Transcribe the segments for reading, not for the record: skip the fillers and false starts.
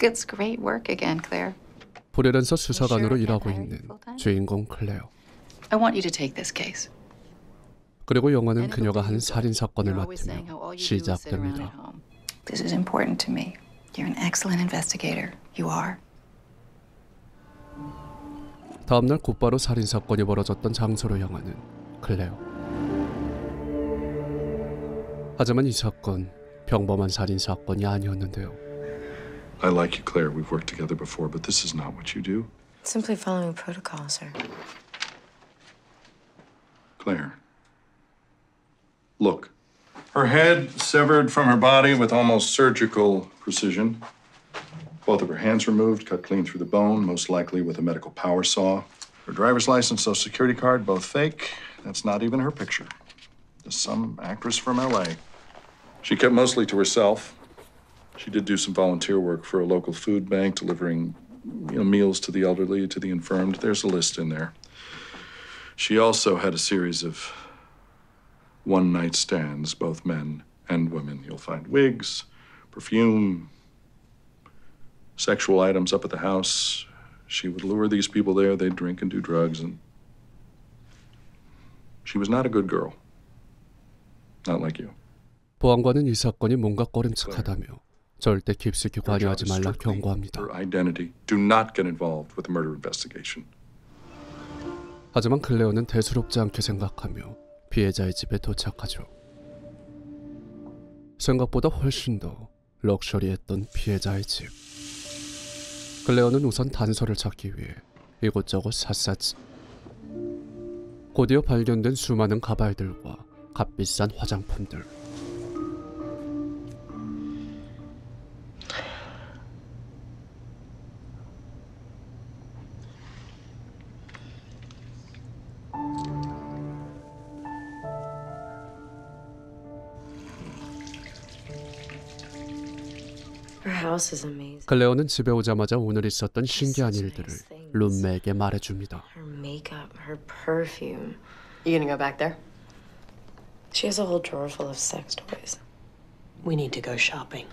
It's great work again, Claire. 프리랜서 수사관으로 일하고 있는 주인공 클레어. I want you to take this case. 그리고 영화는 그녀가 한 살인 사건을 맡으며 시작됩니다. This is important to me. You're an excellent investigator. You are. 다음날 곧바로 살인 사건이 벌어졌던 장소로 향하는 클레어. 하지만 이 사건 평범한 살인 사건이 아니었는데요. I like you, Claire. We've worked together before, but this is not what you do. Simply following protocol, sir. Claire. Look. Her head severed from her body with almost surgical precision. Both of her hands removed, cut clean through the bone, most likely with a medical power saw. Her driver's license, social security card, both fake. That's not even her picture. Just some actress from LA. She kept mostly to herself. She did do some volunteer work for a local food bank, delivering meals to the elderly, to the infirmed. There's a list in there. She also had a series of one-night stands, both men and women. You'll find wigs, perfume, sexual items up at the house. She would lure these people there. They'd drink and do drugs. And she was not a good girl. Not like you. 보안관은 이 사건이 뭔가 꺼림칙하다며 절대 깊숙이 관여하지 말라 경고합니다. Her identity. Do not get involved with the murder investigation. 하지만 클레어는 대수롭지 않게 생각하며 피해자의 집에 도착하죠. 생각보다 훨씬 더 럭셔리했던 피해자의 집. 클레어는 우선 단서를 찾기 위해 이곳저곳 샅샅이 곧이어 발견된 수많은 가발들과 값비싼 화장품들. 클레어는 집에 오자마자 오늘 있었던 신기한 일들을 룸메에게 말해줍니다. Her makeup, her perfume. You gonna go back there? She has a whole drawer full of sex toys. We need to go shopping.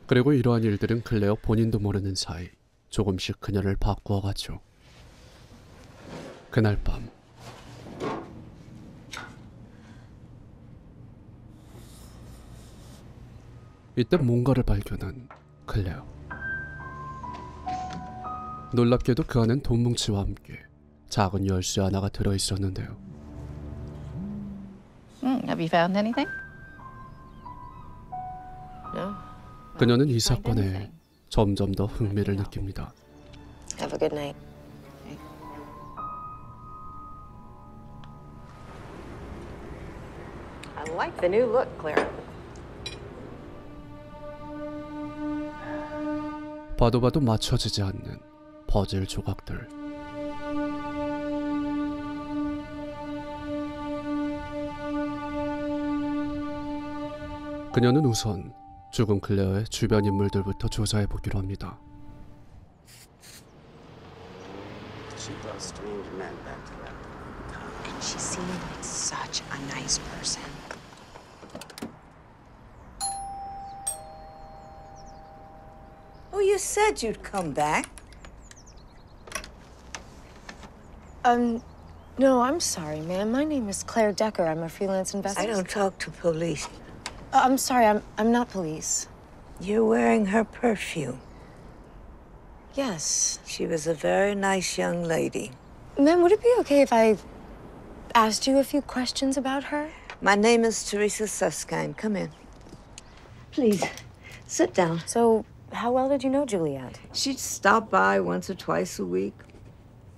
그리고 이러한 일들은 클레어 본인도 모르는 사이 조금씩 그녀를 바꾸어가죠. 그날 밤 이때 뭔가를 발견한 클레어. 놀랍게도 그 안엔 돈뭉치와 함께 작은 열쇠 하나가 들어있었는데요. Have you found anything? No. 그녀는 이 사건에 점점 더 흥미를 느낍니다. Have a good night. I like the new look, Claire. 봐도 맞춰지지 않는 퍼즐 조각들. 그녀는 우선 죽은 클레어의 주변 인물들부터 조사해보기로 합니다. She brought strange men back to that. She seemed like such a nice person. Oh, you said you'd come back. No, I'm sorry, ma'am. My name is Claire Decker. I'm a freelance I investigator. don't talk to police. I'm sorry, I'm not police. You're wearing her perfume. Yes. She was a very nice young lady. Ma'am, would it be okay if I asked you a few questions about her? My name is Teresa Susskind. Come in. Please, sit down. So, how well did you know Juliet? She'd stop by once or twice a week.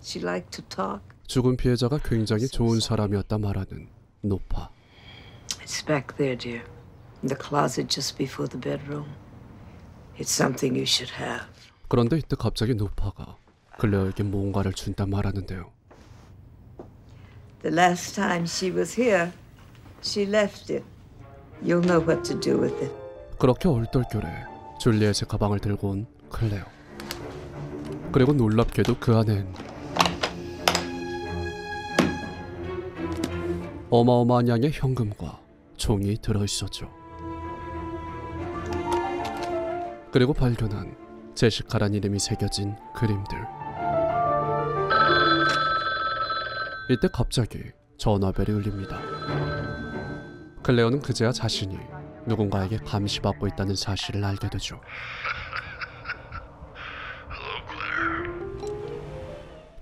She liked to talk. 죽은 피해자가 굉장히 좋은 사람이었다 말하는 노파. It's back there, dear. In the closet just before the bedroom. It's something you should have. 그런데 이때 갑자기 노파가 클레어에게 뭔가를 준다 말하는데요. The last time she was here, she left it. You'll know what to do with it. 그렇게 얼떨결에 줄리엣의 가방을 들고 온 클레어. 그리고 놀랍게도 그 안엔 어마어마한 양의 현금과 총이 들어있었죠. 그리고 발견한 제시카란 이름이 새겨진 그림들. 이때 갑자기 전화벨이 울립니다. 클레어는 그제야 자신이 누군가에게 감시받고 있다는 사실을 알게 되죠.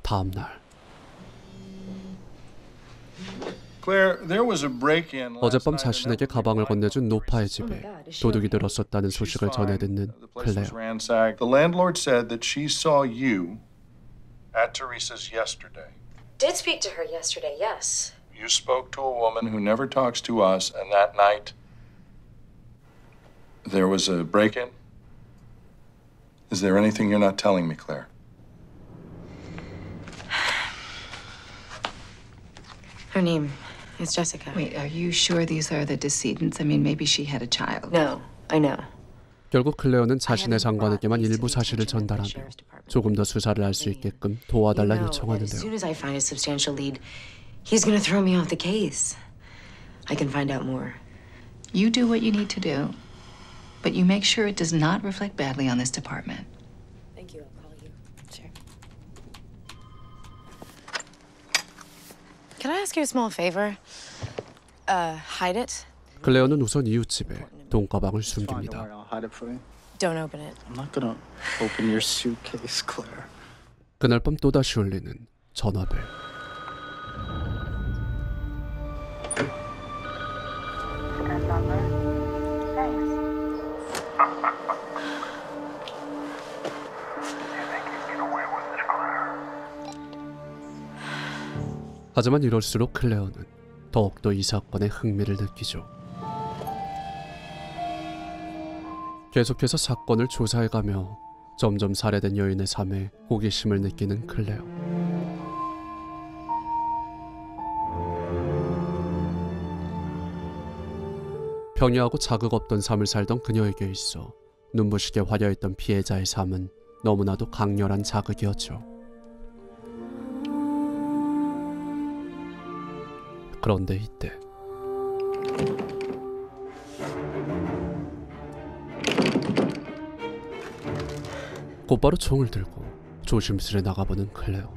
다음 날 Claire, there was a break-in last 어젯밤 night. 자신에게 가방을 건네준 노파의 집에 도둑이 들었었다는 소식을 전해 듣는 The place was 클레어. ransacked. The landlord said that she saw you at Teresa's yesterday. Did speak to her yesterday, yes. You spoke to a woman who never talks to us, and that night there was a break-in? Is there anything you're not telling me, Claire? Her name is Jessica. Wait, are you sure these are the decedents? I mean, maybe she had a child. No, I know. 결국 클레어는 자신의 상관에게만 일부 사실을 전달하며 조금 더 수사를 할 수 있게끔 도와달라 As soon 요청하는데요. as I find a substantial lead, he's gonna throw me off the case. I can find out more. You do what you need to do, but you make sure it does not reflect badly on this department. Thank you. I'll call you. Sure. Can I ask you a small favor? Hide it. 클레어는 우선 이웃집에 돈가방을 Fine, don't 숨깁니다. worry, I'll hide it for you. Don't open it. I'm not gonna open your suitcase, Claire. 그날 밤 또다시 울리는 전화벨. 하지만 이럴수록 클레어는 더욱더 이 사건에 흥미를 느끼죠. 계속해서 사건을 조사해가며 점점 살해된 여인의 삶에 호기심을 느끼는 클레어. 평이하고 자극 없던 삶을 살던 그녀에게 있어 눈부시게 화려했던 피해자의 삶은 너무나도 강렬한 자극이었죠. 그런데 이때 곧바로 총을 들고 조심스레 나가보는 클레어.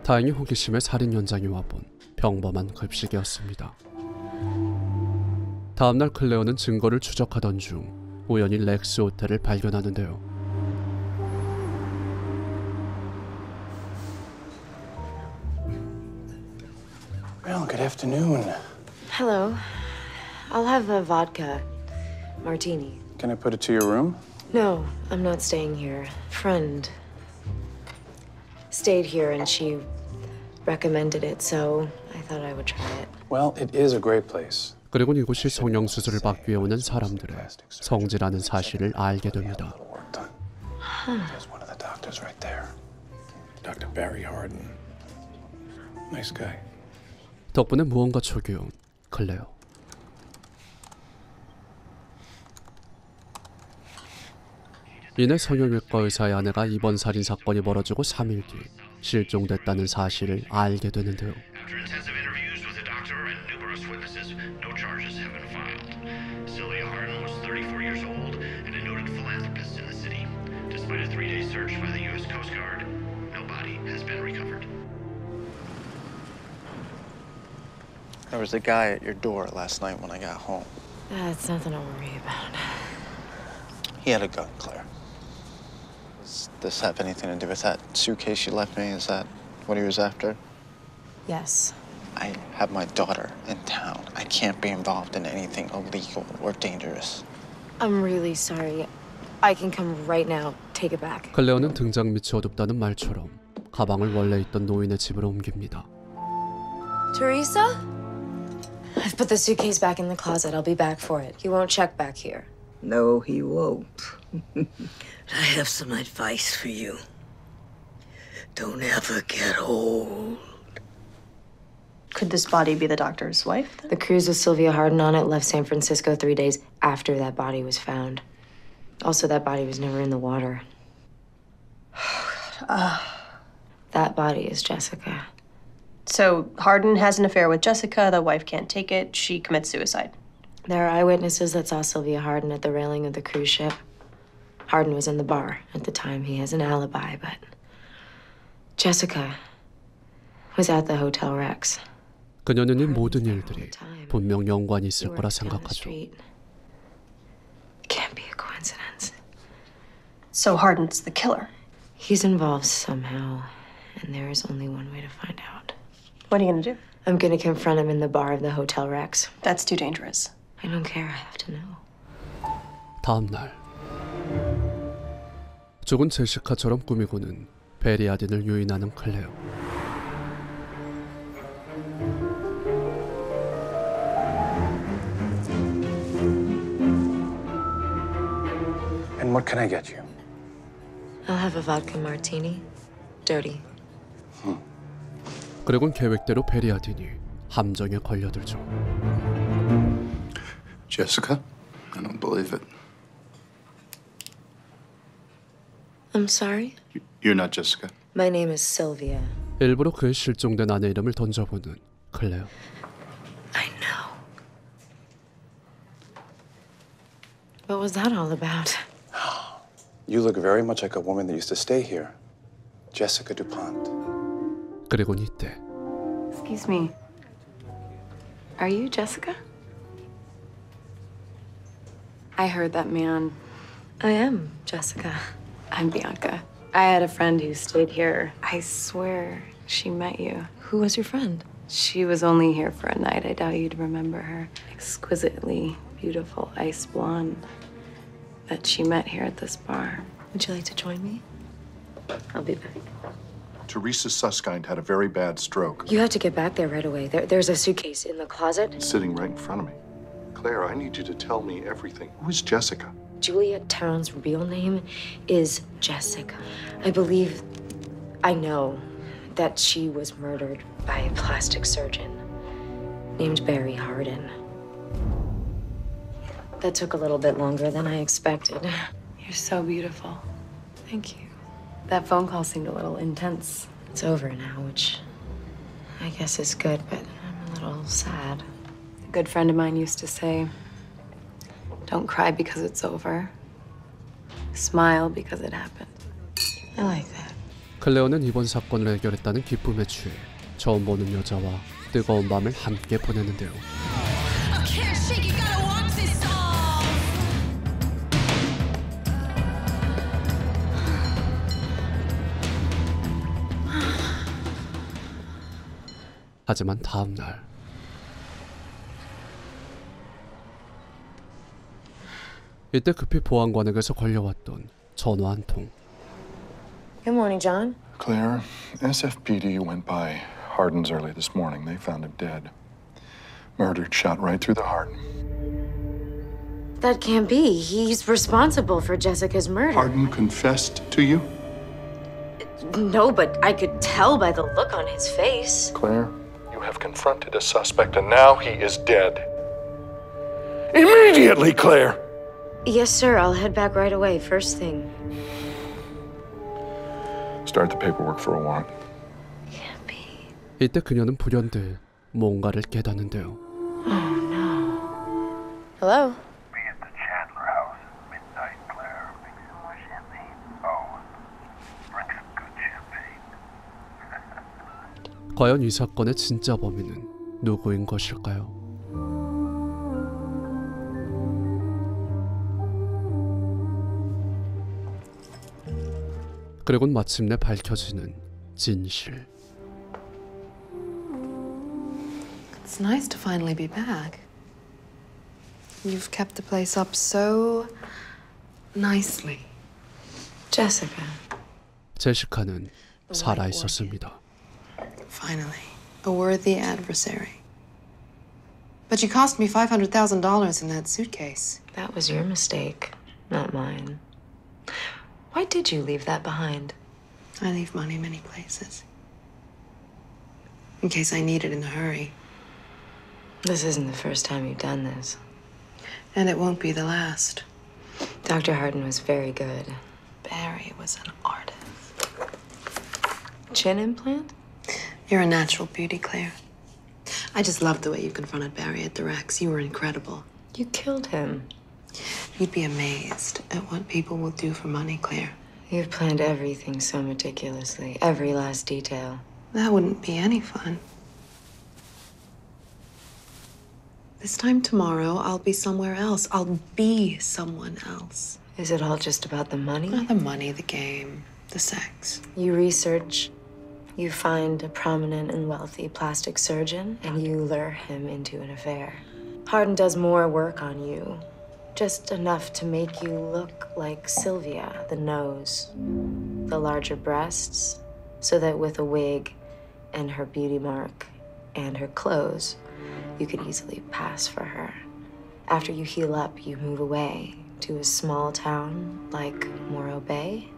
다행히 호기심에 살인 현장에 와본 평범한 급식이었습니다. 다음날 클레어는 증거를 추적하던 중 우연히 렉스 호텔을 발견하는데요. Well, good afternoon. Hello. I'll have a vodka martini. Can I put it to your room? No, I'm not staying here. Friend stayed here and she recommended it, so I thought I would try it. Well, it is a great place. 그리고 이곳이 성형수술을 받기 위해 오는 사람들의 성지라는 사실을 알게 됩니다. A little work done. There's one of the doctors right there. Dr. Barry Hardin. Nice guy. 덕분에 무언가 초기운 클레어. 이내 성형외과 의사의 아내가 이번 살인 사건이 벌어지고 3일 뒤 실종됐다는 사실을 알게 되는데요. After intensive interviews with the doctor and numerous witnesses, no charges have been filed. Sylvia Hardin was 34 years old and a noted philanthropist in the city. Despite a 3-day search by the U.S. Coast Guard, no body has been recovered. There was a guy at your door last night when I got home. That's nothing to worry about. He had a gun, Claire. Does this have anything to do with that suitcase you left me? Is that what he was after? Yes. I have my daughter in town. I can't be involved in anything illegal or dangerous. I'm really sorry. I can come right now. Take it back. 클레어는 등장 밑이 어둡다는 말처럼 가방을 원래 있던 노인의 집으로 옮깁니다. Teresa? I've put the suitcase back in the closet. I'll be back for it. He won't check back here. No, he won't. I have some advice for you. Don't ever get old. Could this body be the doctor's wife? The cruise with Sylvia Hardin on it left San Francisco 3 days after that body was found. Also, that body was never in the water. That body is Jessica. So Hardin has an affair with Jessica. The wife can't take it. She commits suicide. There are eyewitnesses that saw Sylvia Hardin at the railing of the cruise ship. Hardin was in the bar at the time. He has an alibi, but Jessica was at the Hotel Rex. 그녀는 이 모든 일들이 분명 연관이 있을 거라 Down the 생각하죠. street. It can't be a coincidence. So Hardin's the killer. He's involved somehow, and there is only one way to find out. What are you gonna do? I'm gonna confront him in the bar of the Hotel Rex. That's too dangerous. I don't care. I have to know. 다음 날 죽은 제시카처럼 꾸미고는 베리 아딘을 유인하는 클레어. And what can I get you? I'll have a vodka martini. Dirty. 그리곤 계획대로 베리 아딘이 함정에 걸려들죠. Jessica? I don't believe it. I'm sorry? You're not Jessica. My name is Sylvia. 일부러 그의 실종된 아내 이름을 던져보는 클레어. I know. What was that all about? You look very much like a woman that used to stay here. Jessica DuPont. 그리곤 이때 Excuse me. Are you Jessica? I heard that man. I am Jessica. I'm Bianca. I had a friend who stayed here. I swear she met you. Who was your friend? She was only here for a night. I doubt you'd remember her. Exquisitely beautiful ice blonde that she met here at this bar. Would you like to join me? I'll be back. Teresa Susskind had a very bad stroke. You have to get back there right away. There's a suitcase in the closet. It's sitting right in front of me. Claire, I need you to tell me everything. Who is Jessica? Juliet Town's real name is Jessica. I know that she was murdered by a plastic surgeon named Barry Hardin. That took a little bit longer than I expected. You're so beautiful. Thank you. That phone call seemed a little intense. It's over now, which I guess is good, but I'm a little sad. A good friend of mine used to say, don't cry because it's over. Smile because it happened. I like that. 클레어는 이번 사건을 해결했다는 기쁨에 취해 처음 보는 여자와 뜨거운 밤을 함께 보내는데요. 하지만 다음 날 이때 급히 보안관에게서 걸려왔던 전화 한 통. Good morning, John. Claire, SFPD went by Hardin's early this morning. They found him dead. Murdered, shot right through the heart. That can't be. He's responsible for Jessica's murder. Hardin confessed to you? No, but I could tell by the look on his face. Claire, you have confronted a suspect and now he is dead. Immediately, Claire! Yes, sir. I'll head back right away. First thing. Start the paperwork for a warrant. Can't be. 이때 그녀는 불현듯 뭔가를 깨닫는데요. Oh, no. Hello? Be at the Chandler house at midnight, Claire. Make some more champagne. Oh, drink some good champagne. 과연 이 사건의 진짜 범인은 누구인 것일까요? 그리고 마침내 밝혀지는 진실. It's nice to finally be back. You've kept the place up so nicely. Jessica. 제시카는 살아 있었습니다. Finally, a worthy adversary. But you cost me $500,000 in that suitcase. That was your mistake, not mine. Why did you leave that behind? I leave money many places. In case I need it in a hurry. This isn't the first time you've done this. And it won't be the last. Dr. Hardin was very good. Barry was an artist. Chin implant? You're a natural beauty, Claire. I just loved the way you confronted Barry at the Rex. You were incredible. You killed him. You'd be amazed at what people will do for money, Claire. You've planned everything so meticulously, every last detail. That wouldn't be any fun. This time tomorrow, I'll be somewhere else. I'll be someone else. Is it all just about the money? Not the money, the game, the sex. You research, you find a prominent and wealthy plastic surgeon, and you lure him into an affair. Hardin does more work on you, just enough to make you look like Sylvia, the nose, the larger breasts, so that with a wig and her beauty mark and her clothes, you could easily pass for her. After you heal up, you move away to a small town like Morro Bay,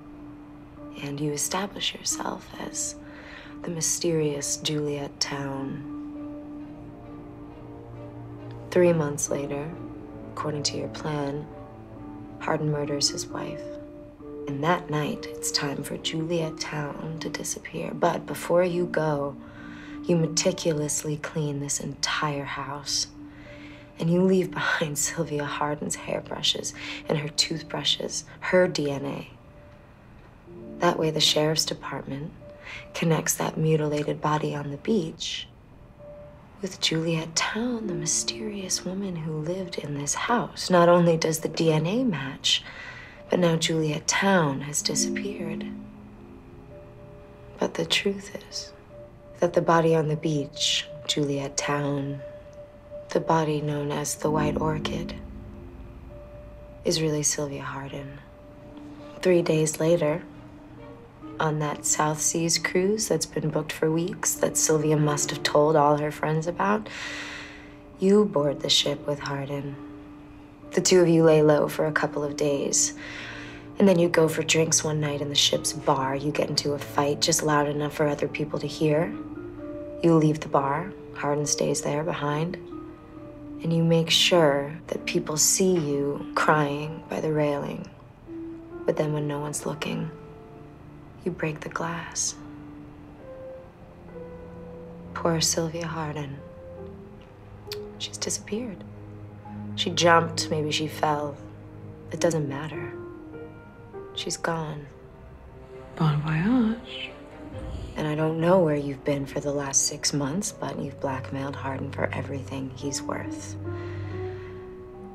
and you establish yourself as the mysterious Juliet Town. 3 months later, according to your plan, Hardin murders his wife. And that night, it's time for Juliet Town to disappear. But before you go, you meticulously clean this entire house. And you leave behind Sylvia Hardin's hairbrushes and her toothbrushes, her DNA. That way the sheriff's department connects that mutilated body on the beach with Juliet Town, the mysterious woman who lived in this house. Not only does the DNA match, but now Juliet Town has disappeared. But the truth is that the body on the beach, Juliet Town, the body known as the White Orchid, is really Sylvia Hardin. 3 days later, on that South Seas cruise that's been booked for weeks, that Sylvia must have told all her friends about, you board the ship with Hardin. The two of you lay low for a couple of days. And then you go for drinks one night in the ship's bar. You get into a fight just loud enough for other people to hear. You leave the bar. Hardin stays there behind. And you make sure that people see you crying by the railing. But then when no one's looking, you break the glass. Poor Sylvia Hardin. She's disappeared. She jumped, maybe she fell. It doesn't matter. She's gone. Bon voyage. And I don't know where you've been for the last 6 months, but you've blackmailed Hardin for everything he's worth.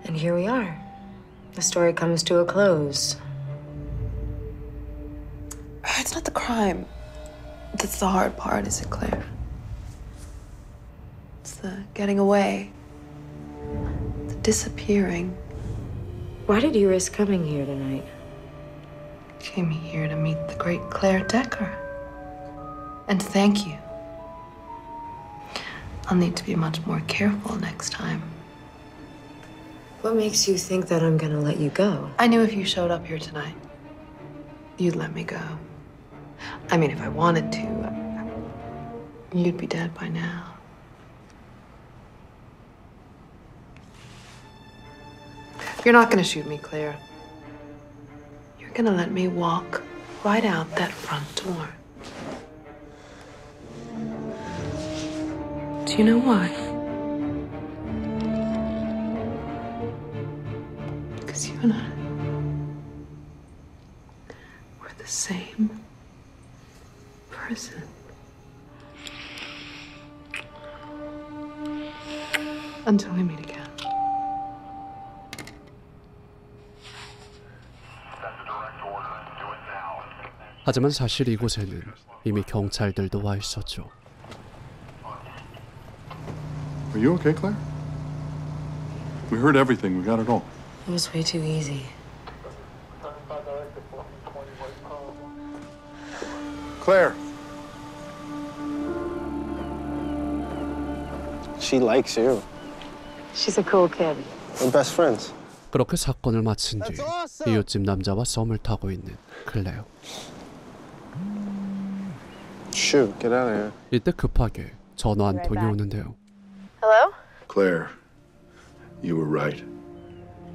And here we are. The story comes to a close. It's not the crime that's the hard part, is it, Claire? It's the getting away. The disappearing. Why did you risk coming here tonight? Came here to meet the great Claire Decker. And thank you. I'll need to be much more careful next time. What makes you think that I'm gonna let you go? I knew if you showed up here tonight, you'd let me go. I mean, if I wanted to, you'd be dead by now. You're not gonna shoot me, Claire. You're gonna let me walk right out that front door. Do you know why? Because you and I, we're the same person. Until we meet again. 하지만 사실 이곳에는 이미 경찰들도 와 있었죠. Are you okay, Claire? We heard everything. We got it all. It was way too easy. Claire. She likes you. She's a cool kid. We're best friends. 그렇게 사건을 마친 뒤 이웃집 남자와 썸을 타고 있는 클레어. Shoot, get out of here. 이때 급하게 전화 한 통이 오는데요. Hello? Claire, you were right.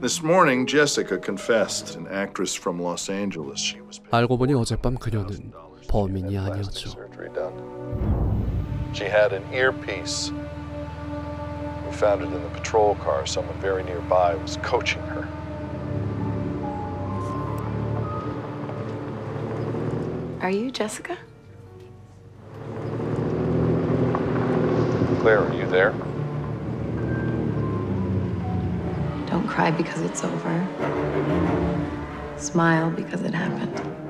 This morning, Jessica confessed, an actress from Los Angeles. She was paid 알고 보니 어젯밤 그녀는 범인이 아니었죠. surgery done. She had an earpiece. We found it in the patrol car. Someone very nearby was coaching her. Are you Jessica? Claire, are you there? Don't cry because it's over. Smile because it happened.